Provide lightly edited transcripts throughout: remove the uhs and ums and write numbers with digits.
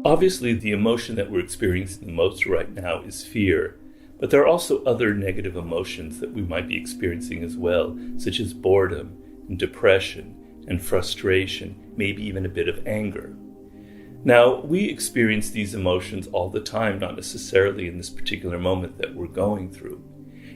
Obviously, the emotion that we're experiencing the most right now is fear, but there are also other negative emotions that we might be experiencing as well, such as boredom and depression and frustration, maybe even a bit of anger. Now, we experience these emotions all the time, not necessarily in this particular moment that we're going through.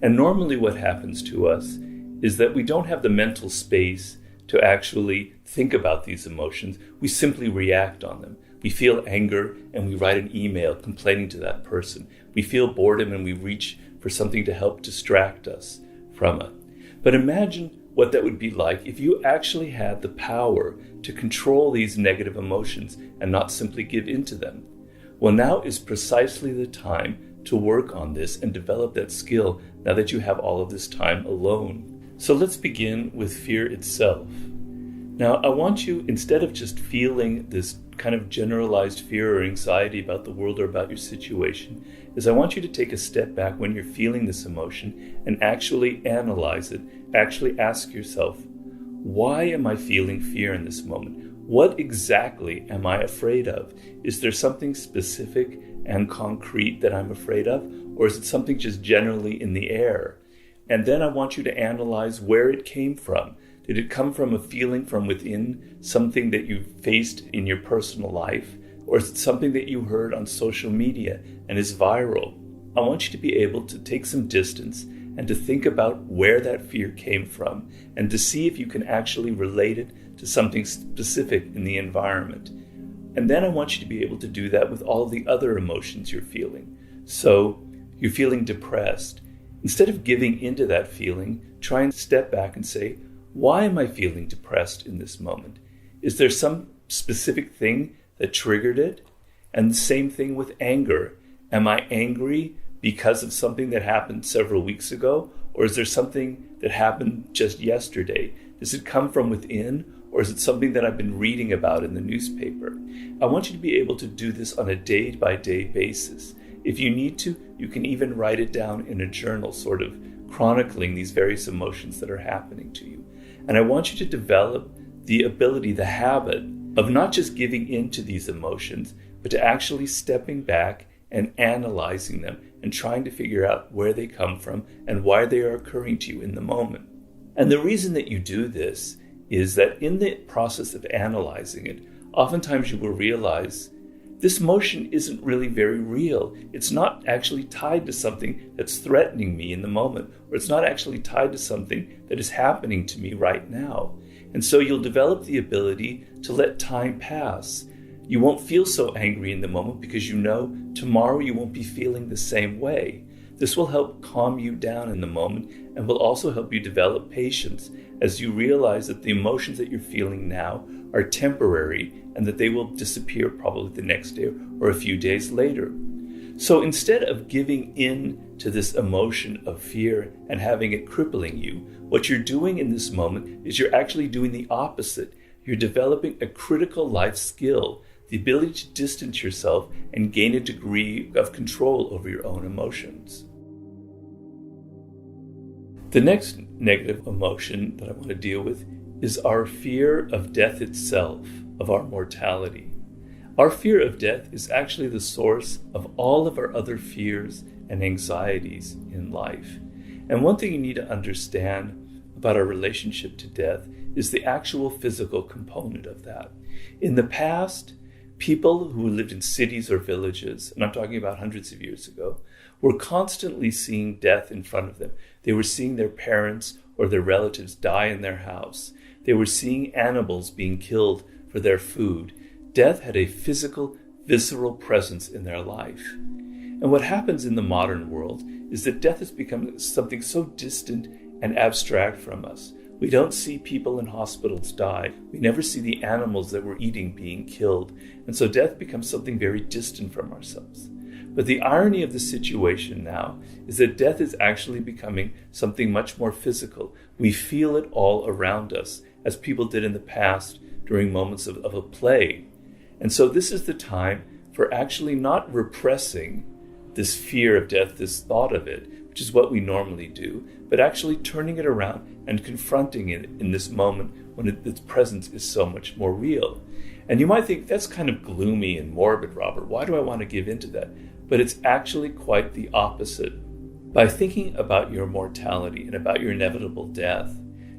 And normally what happens to us is that we don't have the mental space to actually think about these emotions. We simply react on them. We feel anger and we write an email complaining to that person. We feel boredom and we reach for something to help distract us from it. But imagine what that would be like if you actually had the power to control these negative emotions and not simply give in to them. Well, now is precisely the time to work on this and develop that skill now that you have all of this time alone. So let's begin with fear itself. Now, I want you, instead of just feeling this kind of generalized fear or anxiety about the world or about your situation, is I want you to take a step back when you're feeling this emotion and actually analyze it. Actually ask yourself, why am I feeling fear in this moment? What exactly am I afraid of? Is there something specific and concrete that I'm afraid of? Or is it something just generally in the air? And then I want you to analyze where it came from. Did it come from a feeling from within, something that you faced in your personal life? Or is it something that you heard on social media and is viral? I want you to be able to take some distance and to think about where that fear came from and to see if you can actually relate it to something specific in the environment. And then I want you to be able to do that with all of the other emotions you're feeling. So you're feeling depressed. Instead of giving into that feeling, try and step back and say, why am I feeling depressed in this moment? Is there some specific thing that triggered it? And the same thing with anger. Am I angry because of something that happened several weeks ago? Or is there something that happened just yesterday? Does it come from within? Or is it something that I've been reading about in the newspaper? I want you to be able to do this on a day-by-day basis. If you need to, you can even write it down in a journal, sort of chronicling these various emotions that are happening to you. And I want you to develop the ability, the habit of not just giving in to these emotions, but to actually stepping back and analyzing them and trying to figure out where they come from and why they are occurring to you in the moment. And the reason that you do this is that in the process of analyzing it, oftentimes you will realize this emotion isn't really very real. It's not actually tied to something that's threatening me in the moment, or it's not actually tied to something that is happening to me right now. And so you'll develop the ability to let time pass. You won't feel so angry in the moment because you know tomorrow you won't be feeling the same way. This will help calm you down in the moment and will also help you develop patience as you realize that the emotions that you're feeling now are temporary and that they will disappear probably the next day or a few days later. So instead of giving in to this emotion of fear and having it crippling you, what you're doing in this moment is you're actually doing the opposite. You're developing a critical life skill, the ability to distance yourself and gain a degree of control over your own emotions. The next negative emotion that I want to deal with is our fear of death itself, of our mortality. Our fear of death is actually the source of all of our other fears and anxieties in life. And one thing you need to understand about our relationship to death is the actual physical component of that. In the past, people who lived in cities or villages, and I'm talking about hundreds of years ago, were constantly seeing death in front of them. They were seeing their parents or their relatives die in their house. They were seeing animals being killed for their food. Death had a physical, visceral presence in their life. And what happens in the modern world is that death has become something so distant and abstract from us. We don't see people in hospitals die. We never see the animals that we're eating being killed. And so death becomes something very distant from ourselves. But the irony of the situation now is that death is actually becoming something much more physical. We feel it all around us, as people did in the past during moments of a plague. And so this is the time for actually not repressing this fear of death, this thought of it, which is what we normally do, but actually turning it around and confronting it in this moment when its presence is so much more real. And you might think that's kind of gloomy and morbid, Robert. Why do I want to give into that? But it's actually quite the opposite. By thinking about your mortality and about your inevitable death,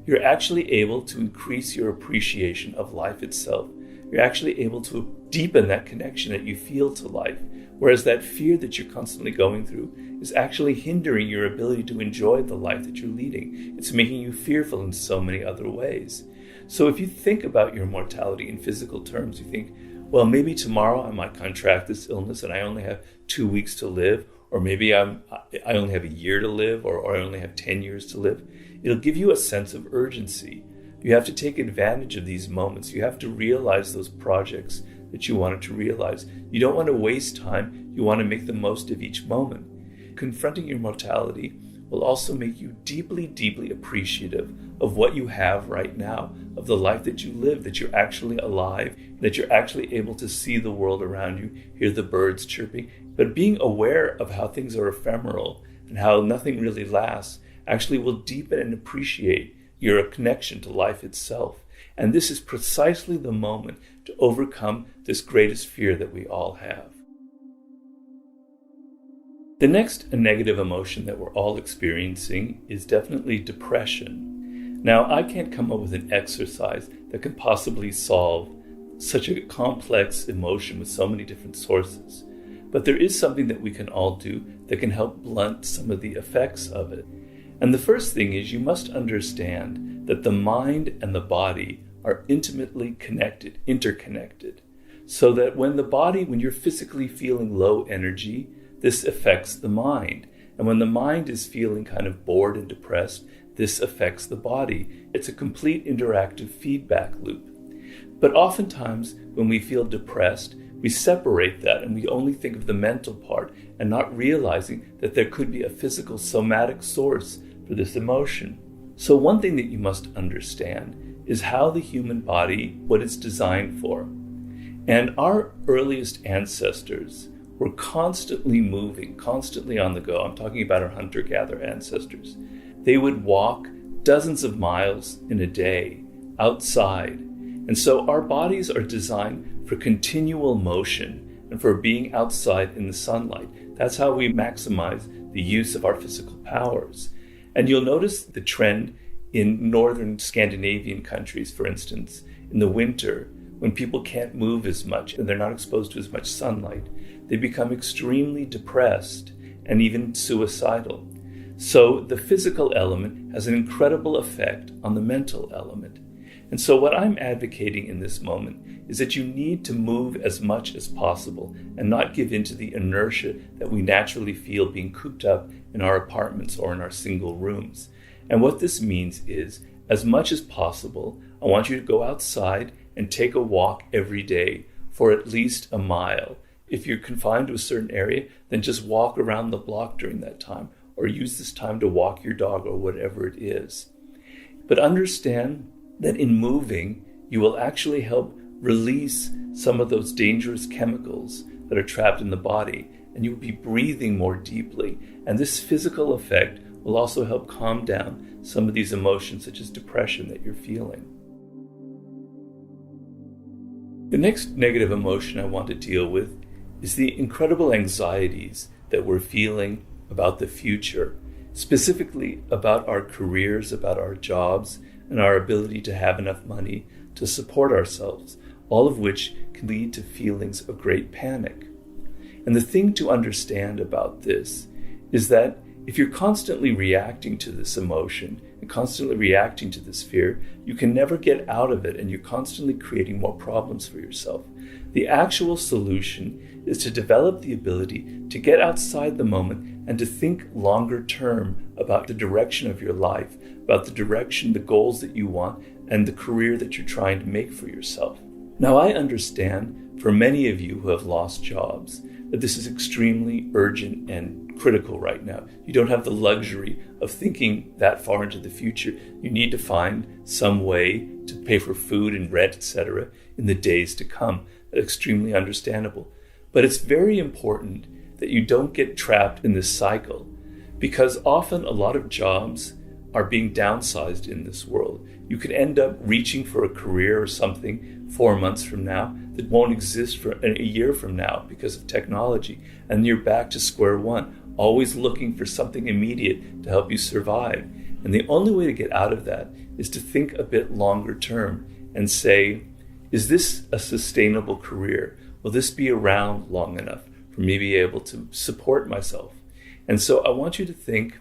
you're actually able to increase your appreciation of life itself. You're actually able to deepen that connection that you feel to life, whereas that fear that you're constantly going through is actually hindering your ability to enjoy the life that you're leading. It's making you fearful in so many other ways. So if you think about your mortality in physical terms, you think, well, maybe tomorrow I might contract this illness and I only have 2 weeks to live, or maybe I only have a year to live, or I only have 10 years to live. It'll give you a sense of urgency. You have to take advantage of these moments. You have to realize those projects that you wanted to realize. You don't want to waste time. You want to make the most of each moment. Confronting your mortality will also make you deeply, deeply appreciative of what you have right now, of the life that you live, that you're actually alive, that you're actually able to see the world around you, hear the birds chirping. But being aware of how things are ephemeral and how nothing really lasts actually will deepen and appreciate your connection to life itself. And this is precisely the moment to overcome this greatest fear that we all have. The next negative emotion that we're all experiencing is definitely depression. Now, I can't come up with an exercise that can possibly solve such a complex emotion with so many different sources. But there is something that we can all do that can help blunt some of the effects of it. And the first thing is you must understand that the mind and the body are intimately connected, interconnected. So that when you're physically feeling low energy, this affects the mind. And when the mind is feeling kind of bored and depressed, this affects the body. It's a complete interactive feedback loop. But oftentimes when we feel depressed, we separate that and we only think of the mental part and not realizing that there could be a physical somatic source for this emotion. So one thing that you must understand is how the human body, what it's designed for. And our earliest ancestors were constantly moving, constantly on the go. I'm talking about our hunter-gatherer ancestors. They would walk dozens of miles in a day outside. And so our bodies are designed for continual motion and for being outside in the sunlight. That's how we maximize the use of our physical powers. And you'll notice the trend in northern Scandinavian countries, for instance, in the winter, when people can't move as much and they're not exposed to as much sunlight, they become extremely depressed and even suicidal. So the physical element has an incredible effect on the mental element. And so what I'm advocating in this moment is that you need to move as much as possible and not give in to the inertia that we naturally feel being cooped up in our apartments or in our single rooms. And what this means is, as much as possible, I want you to go outside and take a walk every day for at least a mile. If you're confined to a certain area, then just walk around the block during that time, or use this time to walk your dog or whatever it is. But understand that in moving, you will actually help release some of those dangerous chemicals that are trapped in the body, and you'll be breathing more deeply. And this physical effect will also help calm down some of these emotions, such as depression, that you're feeling. The next negative emotion I want to deal with is the incredible anxieties that we're feeling about the future, specifically about our careers, about our jobs, and our ability to have enough money to support ourselves, all of which can lead to feelings of great panic. And the thing to understand about this is that if you're constantly reacting to this emotion and constantly reacting to this fear, you can never get out of it, and you're constantly creating more problems for yourself. The actual solution is to develop the ability to get outside the moment and to think longer term about the direction of your life, about the direction, the goals that you want, and the career that you're trying to make for yourself. Now, I understand for many of you who have lost jobs that this is extremely urgent and critical right now. You don't have the luxury of thinking that far into the future. You need to find some way to pay for food and rent, etc., in the days to come. That's extremely understandable. But it's very important that you don't get trapped in this cycle, because often a lot of jobs are being downsized in this world. You could end up reaching for a career or something 4 months from now that won't exist for a year from now because of technology. And you're back to square one, always looking for something immediate to help you survive. And the only way to get out of that is to think a bit longer term and say, is this a sustainable career? Will this be around long enough for me to be able to support myself? And so I want you to think,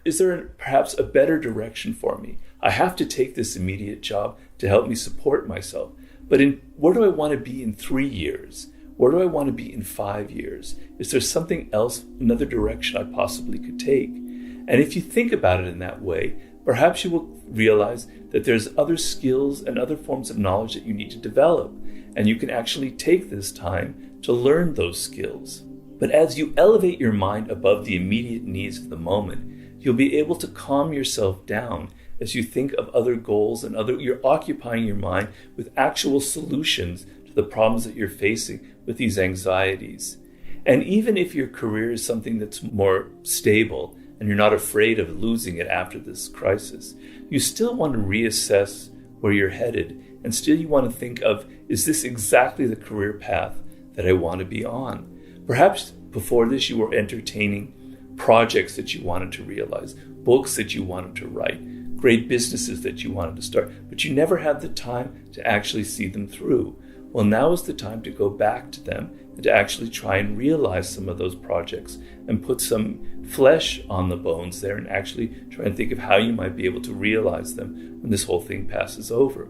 is there perhaps a better direction for me? I have to take this immediate job to help me support myself. But where do I want to be in 3 years? Where do I want to be in 5 years? Is there something else, another direction I possibly could take? And if you think about it in that way, perhaps you will realize that there's other skills and other forms of knowledge that you need to develop. And you can actually take this time to learn those skills. But as you elevate your mind above the immediate needs of the moment, you'll be able to calm yourself down as you think of other goals and you're occupying your mind with actual solutions to the problems that you're facing with these anxieties. And even if your career is something that's more stable and you're not afraid of losing it after this crisis, you still want to reassess where you're headed. And still you want to think of, is this exactly the career path that I want to be on? Perhaps before this you were entertaining projects that you wanted to realize, books that you wanted to write, great businesses that you wanted to start, but you never had the time to actually see them through. Well, now is the time to go back to them and to actually try and realize some of those projects and put some flesh on the bones there and actually try and think of how you might be able to realize them when this whole thing passes over.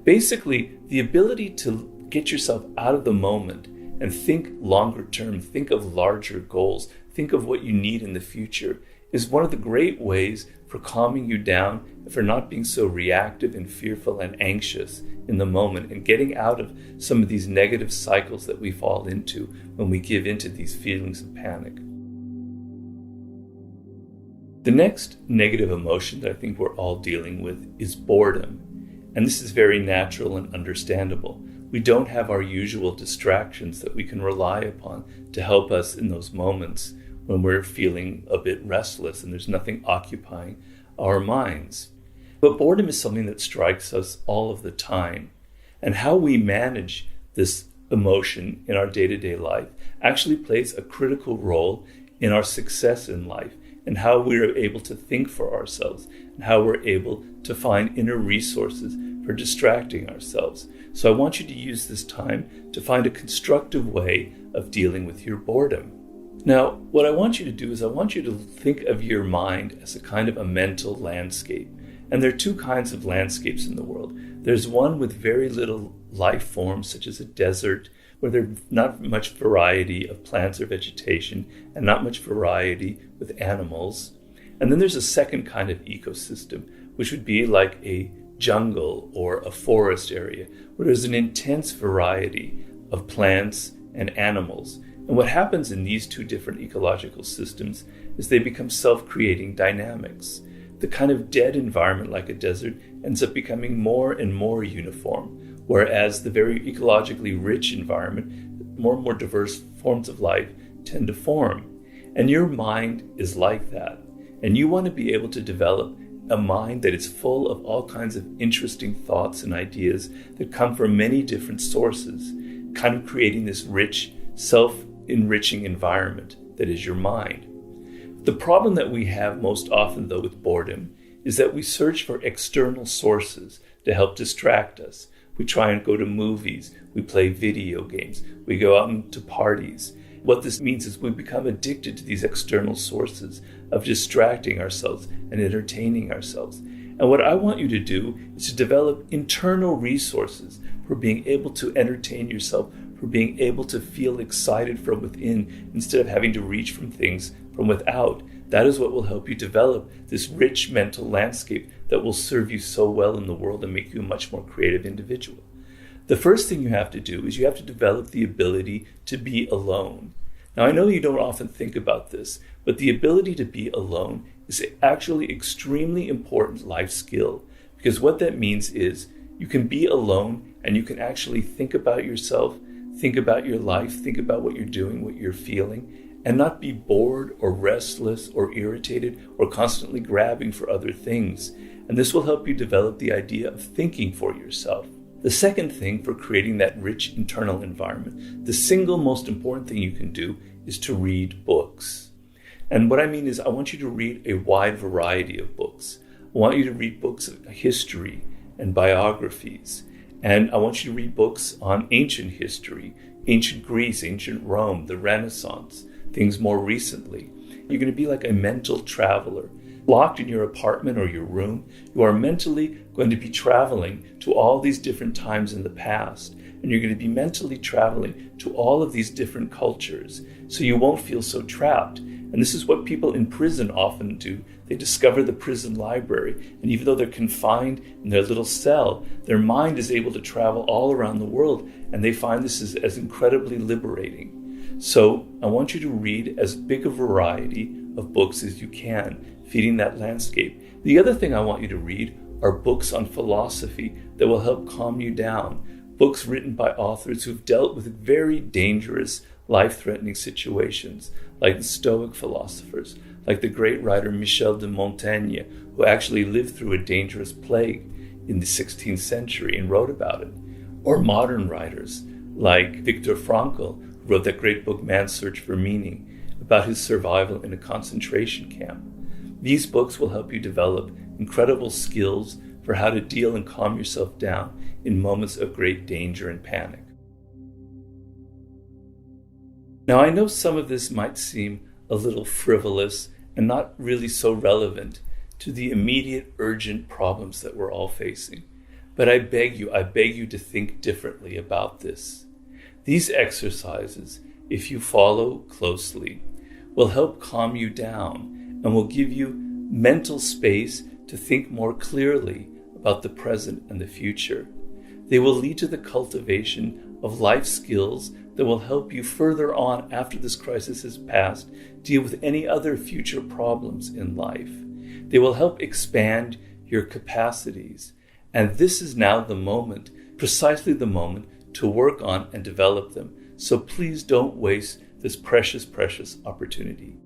Basically, the ability to get yourself out of the moment and think longer term, think of larger goals, think of what you need in the future is one of the great ways for calming you down and for not being so reactive and fearful and anxious in the moment and getting out of some of these negative cycles that we fall into when we give into these feelings of panic. The next negative emotion that I think we're all dealing with is boredom. And this is very natural and understandable. We don't have our usual distractions that we can rely upon to help us in those moments when we're feeling a bit restless and there's nothing occupying our minds. But boredom is something that strikes us all of the time. And how we manage this emotion in our day-to-day life actually plays a critical role in our success in life and how we're able to think for ourselves and how we're able to find inner resources for distracting ourselves. So I want you to use this time to find a constructive way of dealing with your boredom. Now, what I want you to do is I want you to think of your mind as a kind of a mental landscape. And there are two kinds of landscapes in the world. There's one with very little life forms, such as a desert, where there's not much variety of plants or vegetation, and not much variety with animals. And then there's a second kind of ecosystem, which would be like a jungle or a forest area, where there's an intense variety of plants and animals. And what happens in these two different ecological systems is they become self-creating dynamics. The kind of dead environment like a desert ends up becoming more and more uniform, whereas the very ecologically rich environment, more and more diverse forms of life tend to form. And your mind is like that. And you want to be able to develop a mind that is full of all kinds of interesting thoughts and ideas that come from many different sources, kind of creating this rich, self-enriching environment that is your mind. The problem that we have most often, though, with boredom is that we search for external sources to help distract us. We try and go to movies, we play video games, we go out to parties. What this means is we become addicted to these external sources of distracting ourselves and entertaining ourselves. And what I want you to do is to develop internal resources for being able to entertain yourself, for being able to feel excited from within instead of having to reach from things from without. That is what will help you develop this rich mental landscape that will serve you so well in the world and make you a much more creative individual. The first thing you have to do is you have to develop the ability to be alone. Now, I know you don't often think about this, but the ability to be alone is actually extremely important life skill, because what that means is you can be alone and you can actually think about yourself, think about your life, think about what you're doing, what you're feeling, and not be bored or restless or irritated or constantly grabbing for other things. And this will help you develop the idea of thinking for yourself. The second thing for creating that rich internal environment, the single most important thing you can do is to read books. And what I mean is I want you to read a wide variety of books. I want you to read books of history and biographies. And I want you to read books on ancient history, ancient Greece, ancient Rome, the Renaissance, things more recently. You're going to be like a mental traveler. Locked in your apartment or your room, you are mentally going to be traveling to all these different times in the past. And you're going to be mentally traveling to all of these different cultures. So you won't feel so trapped. And this is what people in prison often do. They discover the prison library. And even though they're confined in their little cell, their mind is able to travel all around the world. And they find this is as incredibly liberating. So I want you to read as big a variety of books as you can, feeding that landscape. The other thing I want you to read are books on philosophy that will help calm you down. Books written by authors who've dealt with very dangerous, life-threatening situations, like the Stoic philosophers, like the great writer Michel de Montaigne, who actually lived through a dangerous plague in the 16th century and wrote about it. Or modern writers like Viktor Frankl, who wrote that great book Man's Search for Meaning, about his survival in a concentration camp. These books will help you develop incredible skills for how to deal and calm yourself down in moments of great danger and panic. Now, I know some of this might seem a little frivolous and not really so relevant to the immediate, urgent problems that we're all facing. But I beg you to think differently about this. These exercises, if you follow closely, will help calm you down and will give you mental space to think more clearly about the present and the future. They will lead to the cultivation of life skills that will help you further on after this crisis has passed deal with any other future problems in life. They will help expand your capacities. And this is now the moment, precisely the moment, to work on and develop them. So please don't waste this precious, precious opportunity.